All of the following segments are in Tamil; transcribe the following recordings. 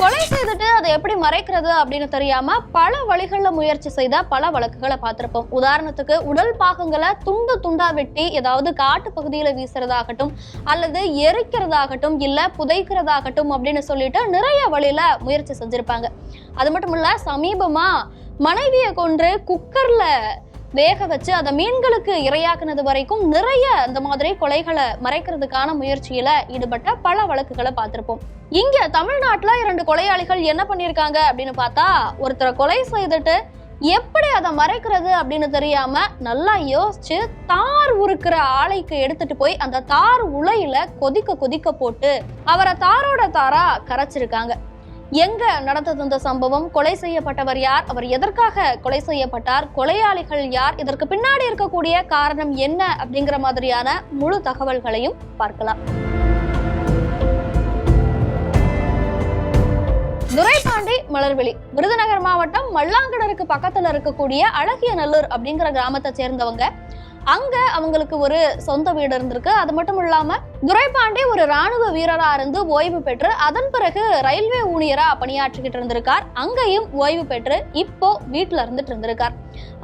கொலை செய்துட்டு அதை எப்படி மறைக்கிறது அப்படின்னு தெரியாம பல வழிகள்ல முயற்சி செய்த பல வழக்குகளை பார்த்திருப்போம். உதாரணத்துக்கு உடல் பாகங்களை துண்டு துண்டா வெட்டி ஏதாவது காட்டு பகுதியில வீசுறதாகட்டும் அல்லது எரிக்கிறதாகட்டும் இல்ல புதைக்கிறதாகட்டும் அப்படின்னு சொல்லிட்டு நிறைய வழியில முயற்சி செஞ்சிருப்பாங்க. அது மட்டும் இல்ல, சமீபமா மனைவியை கொன்று குக்கர்ல வேக வச்சு அதை மீன்களுக்கு இரையாக்குனது வரைக்கும் நிறைய இந்த மாதிரி கொலைகளை மறைக்கிறதுக்கான முயற்சியில ஈடுபட்ட பல வழக்குகளை பார்த்திருப்போம். இங்க தமிழ்நாட்டுல 2 கொலையாளிகள் என்ன பண்ணிருக்காங்க அப்படின்னு பார்த்தா, ஒருத்தரை கொலை செய்துட்டு எப்படி அதை மறைக்கிறது அப்படின்னு தெரியாம நல்லா யோசிச்சு தார் உருக்குற ஆலைக்கு எடுத்துட்டு போய் அந்த தார் உலையில கொதிக்க போட்டு அவரை தாரோட தாரா கரைச்சிருக்காங்க. எங்க நடந்தது இந்த சம்பவம்? கொலை செய்யப்பட்டவர் யார்? அவர் எதற்காக கொலை செய்யப்பட்டார்? கொலையாளிகள் யார்? இதற்கு பின்னாடி இருக்கக்கூடிய காரணம் என்ன? அப்படிங்கிற மாதிரியான முழு தகவல்களையும் பார்க்கலாம். துரைபாண்டி மலர்விழி விருதுநகர் மாவட்டம் மல்லாங்கடருக்கு பக்கத்துல இருக்கக்கூடிய அழகியநல்லூர் அப்படிங்கிற கிராமத்தை சேர்ந்தவங்க. அங்க அவங்களுக்கு ஒரு சொந்த வீடு இருந்திருக்கு. அது மட்டும் இல்லாம துரைபாண்டி ஒரு ராணுவ வீரரா இருந்து ஓய்வு பெற்று அதன் பிறகு ரயில்வே ஊழியரா பணியாற்றிக்கிட்டு இருந்திருக்கார். அங்கேயும் ஓய்வு பெற்று இப்போ வீட்டுல இருந்துட்டு இருந்திருக்கார்.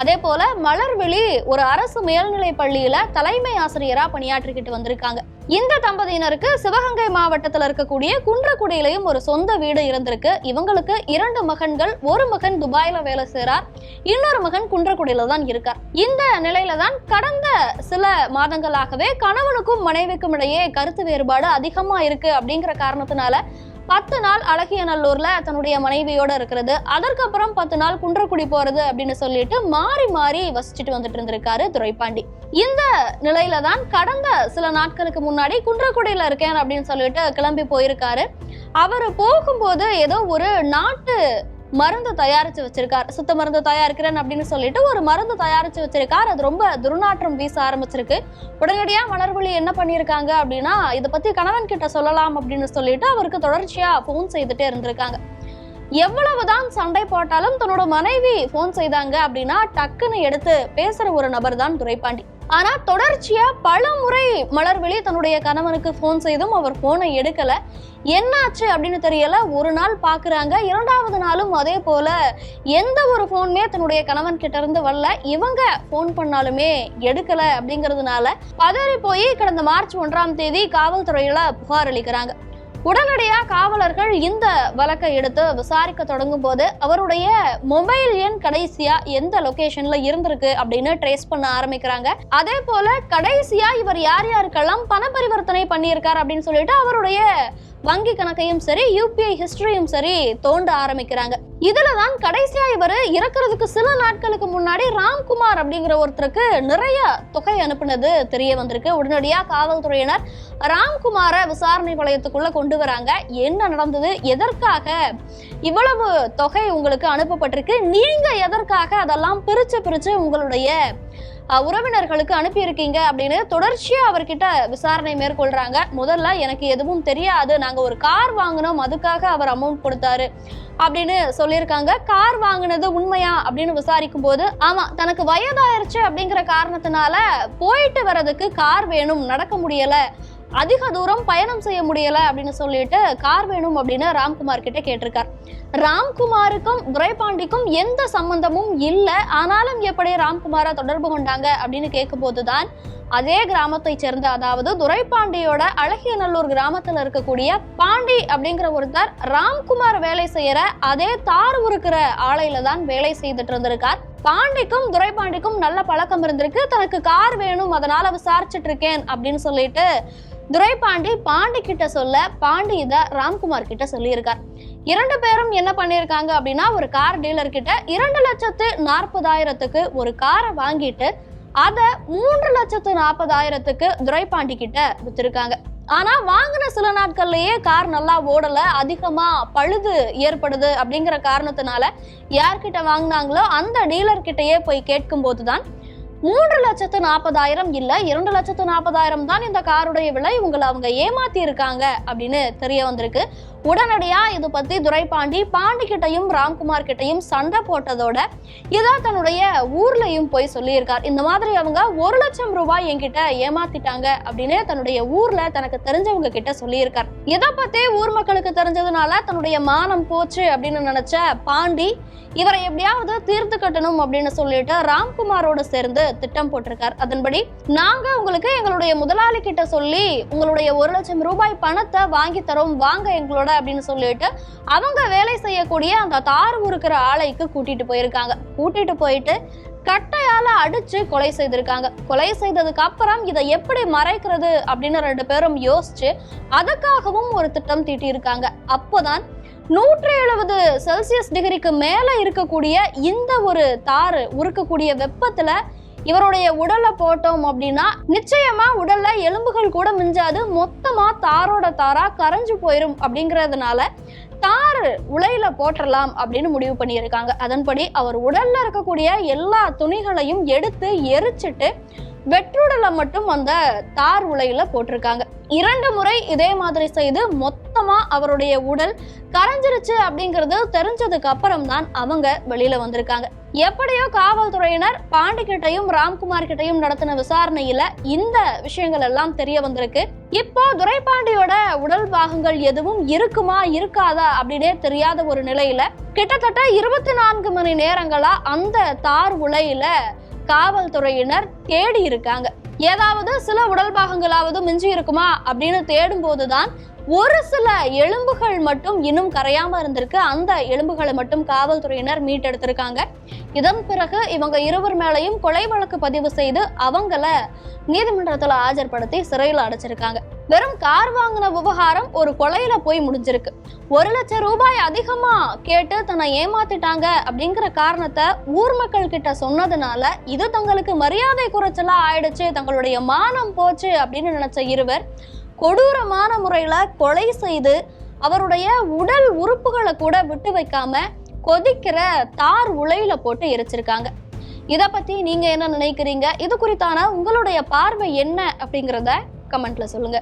அதே போல மலர்விழி ஒரு அரசு மேல்நிலை பள்ளியில தலைமை ஆசிரியரா பணியாற்றிக்கிட்டு வந்திருக்காங்க. இந்த தம்பதியினருக்கு சிவகங்கை மாவட்டத்தில் இருக்கக்கூடிய குன்றக்குடியிலையும் ஒரு சொந்த வீடு இருந்திருக்கு. இவங்களுக்கு 2 மகன்கள். ஒரு மகன் துபாயில வேலை செய்றார், இன்னொரு மகன் குன்றக்குடியில தான் இருக்கார். இந்த நிலையில தான் கடந்த சில மாதங்களாகவே கணவனுக்கும் மனைவிக்கும் இடையே கருத்து வேறுபாடு அதிகமா இருக்கு. அப்படிங்கிற காரணத்தினால 10 நாள் அழகியநல்லூர்ல தன்னுடைய மனைவியோட இருக்கிறது, அதற்கப்புறம் 10 நாள் குன்றக்குடி போறது அப்படின்னு சொல்லிட்டு மாறி மாறி வசிச்சுட்டு வந்துட்டு இருந்திருக்காரு துரைபாண்டி. இந்த நிலையில தான் கடந்த சில நாட்களுக்கு முன்னாடி குன்றக்குடியில இருக்கேன் அப்படின்னு சொல்லிட்டு கிளம்பி போயிருக்காரு. அவரு போகும்போது ஏதோ ஒரு நாட்டு மருந்து தயாரிச்சு வச்சிருக்கார். சுத்த மருந்து தயாரிக்கிறேன் அப்படின்னு சொல்லிட்டு ஒரு மருந்து தயாரிச்சு வச்சிருக்கார். அது ரொம்ப துர்நாற்றம் வீச ஆரம்பிச்சிருக்கு. உடனடியா மலர்விழி என்ன பண்ணிருக்காங்க அப்படின்னா, இதை பத்தி கணவன் கிட்ட சொல்லலாம் அப்படின்னு சொல்லிட்டு அவருக்கு தொடர்ச்சியா போன் செய்துட்டே இருந்திருக்காங்க. எவ்வளவுதான் சண்டை போட்டாலும் தன்னோட மனைவி போன் செய்தாங்க அப்படின்னா டக்குன்னு எடுத்து பேசுற ஒரு நபர் தான் துரைபாண்டி. ஆனா தொடர்ச்சியா பல முறை மலர்விழி தன்னுடைய கணவனுக்கு போன் செய்தும் அவர் போனை எடுக்கல. என்னாச்சு அப்படின்னு தெரியல. ஒரு நாள் பாக்குறாங்க, 2வது நாளும் அதே போல எந்த ஒரு போனுமே தன்னுடைய கணவன் கிட்ட இருந்து வரல. இவங்க போன் பண்ணாலுமே எடுக்கல. அப்படிங்கிறதுனால பதறி போய் கடந்த மார்ச் 1ஆம் தேதி காவல்துறையில புகார் அளிக்கிறாங்க. உடனடியா காவலர்கள் இந்த வழக்கை எடுத்து விசாரிக்க தொடங்கும் போது அவருடைய மொபைல் எண் கடைசியா எந்த லொகேஷன்ல இருந்திருக்கு அப்படின்னு ட்ரேஸ் பண்ண ஆரம்பிக்கிறாங்க. அதே போல கடைசியா இவர் யார் யாருக்கெல்லாம் பண பரிவர்த்தனை பண்ணியிருக்காரு அப்படின்னு சொல்லிட்டு அவருடைய வங்கி கணக்கையும் சரி யூபிஐ ஹிஸ்டரியும் சரி தோண்ட ஆரம்பிக்கிறாங்க. இதுலதான் கடைசியா இவர் இறக்குறதுக்கு சில நாட்களுக்கு முன்னாடி ராம்குமார் அப்படிங்கிற ஒருத்தருக்கு நிறைய தொகை அனுப்புனது தெரிய வந்திருக்கு. உடனடியா காவல்துறையினர் ராம்குமாரை விசாரணை வளையத்துக்குள்ள கொண்டு வராங்க. என்ன நடந்தது, எதற்காக இவ்வளவு தொகை உங்களுக்கு அனுப்பப்பட்டிருக்கு, நீங்க எதற்காக அதெல்லாம் பிரிச்சு உங்களுடைய உறவினர்களுக்கு அனுப்பி இருக்கீங்க அப்படின்னு தொடர்ச்சியா அவர்கிட்ட விசாரணை மேற்கொள்றாங்க. முதல்ல எனக்கு எதுவும் தெரியாது, நாங்க ஒரு கார் வாங்கினோம், அதுக்காக அவர் அமௌண்ட் கொடுத்தாரு அப்படின்னு சொல்லியிருக்காங்க. கார் வாங்கினது உண்மையா அப்படின்னு விசாரிக்கும் போது ஆமா, தனக்கு வயதாயிருச்சு அப்படிங்கிற காரணத்தினால போயிட்டு வர்றதுக்கு கார் வேணும், நடக்க முடியல, அதிக தூரம் பயணம் செய்ய முடியல அப்படின்னு சொல்லிட்டு கார் வேணும் அப்படின்னு ராம்குமார் கிட்ட கேட்டிருக்கார். ராம்குமாருக்கும் துரைபாண்டிக்கும் எந்த சம்பந்தமும் இல்லை. ஆனாலும் எப்படி ராம்குமாரை தொடர்பு கொண்டாங்க அப்படின்னு கேட்கும் போதுதான் அதே கிராமத்தை சேர்ந்த, அதாவது துரைபாண்டியோட அழகியநல்லூர் கிராமத்துல இருக்கக்கூடிய பாண்டி அப்படிங்கிற ஒருத்தர் ராம்குமார் வேலை செய்யற அதே தார் உருக்கிற ஆலையில தான் வேலை செய்துட்டு இருந்திருக்கார். பாண்டிக்கும் துரைபாண்டிக்கும் நல்ல பழக்கம் இருந்திருக்கு. தனக்கு கார் வேணும், அதனால விசாரிச்சுட்டு இருக்கேன் அப்படின்னு சொல்லிட்டு துரைபாண்டி பாண்டி கிட்ட சொல்ல, பாண்டி இத ராம்குமார் கிட்ட சொல்லியிருக்கார். 2 பேரும் என்ன பண்ணிருக்காங்க அப்படின்னா, ஒரு கார் டீலர் கிட்ட 2,40,000க்கு ஒரு காரை வாங்கிட்டு அதை 3,40,000க்கு துரைபாண்டி கிட்ட வித்திருக்காங்க. ஆனா வாங்கின சில நாட்கள்லயே கார் நல்லா ஓடல, அதிகமா பழுது ஏற்படுது அப்படிங்கிற காரணத்தினால யார்கிட்ட வாங்கினாங்களோ அந்த டீலர் கிட்டயே போய் கேட்கும் போதுதான் 3,40,000 இல்ல 2,40,000 தான் இந்த காருடைய விலை, உங்களை அவங்க ஏமாத்தி இருக்காங்க அப்படின்னு தெரிய வந்திருக்கு. உடனடியா இது பத்தி துரைபாண்டி பாண்டி கிட்டையும் ராம்குமார் கிட்டையும் சண்டை போட்டதோட இதை தன்னுடைய ஊர்லயும் போய் சொல்லியிருக்கார். இந்த மாதிரி அவங்க 1,00,000 ரூபாய் என்கிட்ட ஏமாத்திட்டாங்க அப்படின்னு தன்னுடைய ஊர்ல தனக்கு தெரிஞ்சவங்க கிட்ட சொல்லியிருக்கார். இதை பத்தி ஊர் மக்களுக்கு தெரிஞ்சதுனால தன்னுடைய மானம் போச்சு அப்படின்னு நினைச்ச பாண்டி இவரை எப்படியாவது தீர்த்து கட்டணும் அப்படின்னு சொல்லிட்டு ராம்குமாரோட சேர்ந்து திட்டம் போட்டிருக்கார். அதன்படி நாங்க உங்களுக்கு எங்களுடைய முதலாளி கிட்ட சொல்லி உங்களுடைய 1 லட்சம் ரூபாய் பணத்தை வாங்கி தரோம், வாங்க எங்களோட அப்படின்னு சொல்லிட்டு அவங்க வேலை செய்யக்கூடிய அந்த தார் உருக்கிற ஆலைக்கு கூட்டிட்டு போயிருக்காங்க. கூட்டிட்டு போயிட்டு கட்டையால அடிச்சு கொலை செய்திருக்காங்க. கொலை செய்ததுக்கு அப்புறம் இதை எப்படி மறைக்கிறது அப்படின்னு 2 பேரும் யோசிச்சு அதுக்காகவும் ஒரு திட்டம் தீட்டி இருக்காங்க. அப்போதான் 170 செல்சியஸ் டிகிரிக்கு மேல இருக்கக்கூடிய இந்த ஒரு தாறு உருக்கக்கூடிய வெப்பத்துல இவருடைய உடலை போட்டோம் அப்படின்னா நிச்சயமா உடல்ல எலும்புகள் கூட மிஞ்சாது, மொத்தமா தாரோட தாரா கரைஞ்சு போயிரும் அப்படிங்கறதுனால தாறு உலையில போட்டுடலாம் அப்படின்னு முடிவு பண்ணியிருக்காங்க. அதன்படி அவர் உடல்ல இருக்கக்கூடிய எல்லா துணிகளையும் எடுத்து எரிச்சிட்டு வெற்றுடலை மட்டும் அந்த தார் உலையில போட்டிருக்காங்க. 2 முறை இதே மாதிரி செய்து மொத்தமா அவருடைய உடல் கரைஞ்சிருச்சு அப்படிங்கிறது தெரிஞ்சதுக்கு அப்புறம் தான் அவங்க வெளியில வந்திருக்காங்க. எப்படியோ காவல்துறையினர் பாண்டி கிட்டையும் ராம்குமார் கிட்டையும் நடத்தின விசாரணையில இந்த விஷயங்கள் எல்லாம் தெரிய வந்திருக்கு. இப்போ துரைபாண்டியோட உடல் பாகங்கள் எதுவும் இருக்குமா இருக்காதா அப்படின்னே தெரியாத ஒரு நிலையில கிட்டத்தட்ட 24 மணி நேரங்களா அந்த தார் உலையில காவல்துறையினர் தேடி இருக்காங்க. ஏதாவது சில உடல் பாகங்களாவது மிஞ்சி இருக்குமா அப்படின்னு தேடும் போதுதான் ஒரு சில எலும்புகள் மட்டும் இன்னும் கரையாம இருந்திருக்கு. அந்த எலும்புகளை மட்டும் காவல்துறையினர் மீட்டெடுத்திருக்காங்க. இதன் பிறகு இவங்க 2 மேலையும் கொலை வழக்கு பதிவு செய்து அவங்கள நீதிமன்றத்துல ஆஜர்படுத்தி சிறையில் அடைச்சிருக்காங்க. வெறும் கார் வாங்கின விவகாரம் ஒரு கொலையில போய் முடிஞ்சிருக்கு. 1 லட்சம் ரூபாய் அதிகமா கேட்டு தன்னை ஏமாத்திட்டாங்க அப்படிங்கிற காரணத்தை ஊர் மக்கள் கிட்ட சொன்னதுனால இது தங்களுக்கு மரியாதை குறைச்சலா ஆயிடுச்சு, தங்களுடைய மானம் போச்சு அப்படின்னு நினைச்ச இருவர் கொடூரமான முறையில கொலை செய்து அவருடைய உடல் உறுப்புகளை கூட விட்டு வைக்காம கொதிக்கிற தார் உலையில போட்டு எரிச்சிருக்காங்க. இத பத்தி நீங்க என்ன நினைக்கிறீங்க? இது குறித்தான உங்களுடைய பார்வை என்ன அப்படிங்கறத கமெண்ட்ல சொல்லுங்க.